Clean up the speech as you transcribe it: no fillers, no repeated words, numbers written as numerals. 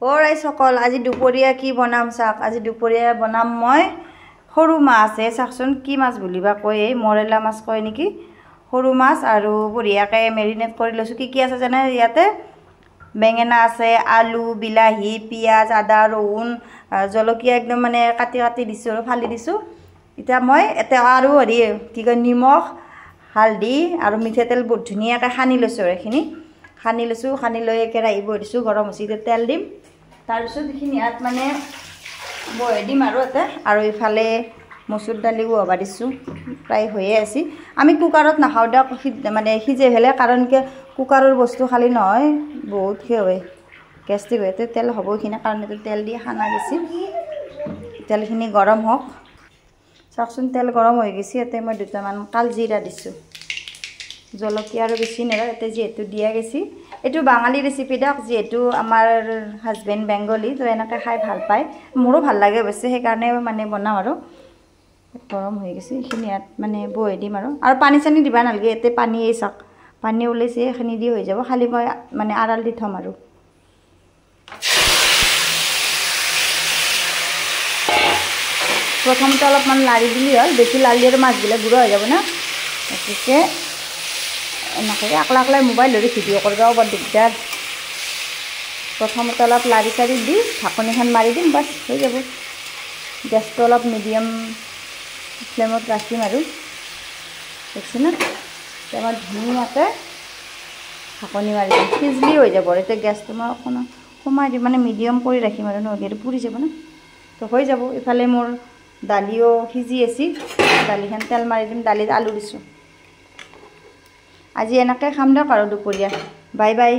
ওৰাই সকল আজি দুপৰীয়া কি বনাম চাওক আজি দুপৰীয়া বনাম মই সৰু মাছ চাওকচোন কি মাছ বুলিবা কয় এই মৰেলা মাছ কয় নেকি সৰু মাছ আৰু বঢ়িয়াকৈ মেৰিনেট কৰি লৈছোঁ কি আছে জানে ইয়াতে বেঙেনা আছে আলু বিলাহী পিঁয়াজ আদা ৰহুন জলকীয়া একদম মানে কাটি কাটি দিছোঁ আৰু ফালি দিছোঁ এতিয়া মই এতে আৰু হেৰি কি কয় নিমখ হালধি আৰু মিঠাতেল বহুত ধুনীয়াকৈ সানি লৈছোঁ এইখিনি সানি লৈছোঁ সানি লৈ কেৰাহী বহাই দিছোঁ গৰম হৈছে তেল দিম তাৰপিছত এইখিনি ইয়াত মানে বহাই দিম আৰু ইফালে মচুৰ দালিও হবা দিছোঁ প্ৰায় হৈয়ে আছে আমি কুকাৰত নাখাওঁ দিয়ক মানে সিজে ফেলে কাৰণ কি কুকাৰৰ বস্তু খালি নহয় বহুত হয় গেষ্টিক হয় তেল হ'ব এইখিনি কাৰণে তেল দি খানা বেছি তেলখিনি গৰম হওক চাওকচোন তেল গৰম হৈ গৈছে ইয়াতে মই দুটামান কালজিৰা দিছোঁ জলকীয়া আৰু বেছি নেৰা ইয়াতে যিহেতু দিয়া গৈছে এইটো বাঙালী ৰেচিপি দিয়ক যিহেতু আমাৰ হাজবেণ্ড বেংগলী তো এনেকৈ খাই ভাল পায় মোৰো ভাল লাগে অৱশ্যে সেইকাৰণে মানে বনাওঁ আৰু গৰম হৈ গৈছে এইখিনি ইয়াত মানে বহাই দিম আৰু পানী চানী দিবা নালাগে ইয়াতে পানী চাওক পানী ওলাইছে এইখিনি দি হৈ যাব খালি মই মানে আড়াল দি থ'ম আৰু প্ৰথমতে অলপমান লাৰি দিলি হ'ল বেছি লাৰিলে আৰু মাছবিলাক গুড়া হৈ যাব না গতিকে এনেকৈ একলা মোবাইল ধৰি ভিডিঅ' কৰিবও বৰ দিগদাৰ প্ৰথমতে অলপ লাৰি চাৰি দি ঢাকনিখন মাৰি দিম বাছ হৈ যাব গেছটো অলপ মিডিয়াম ফ্লেমত ৰাখিম আৰু দেখিছেনে মই ধুনীয়াকৈ ঢাকনি মাৰি দিম সিজলি হৈ যাব এতিয়া গেছটো মই অকণমান কমাই দিম মানে মিডিয়াম কৰি ৰাখিম আৰু নহ'লে পুৰি যাব না তো হৈ যাব ইফালে মোৰ দালিও সিজি আছে দালিখন তেল মাৰি দিম দালিত আলু দিছোঁ আজি এনেকৈ খাম দিয়ক আৰু দুপৰীয়া বাই বাই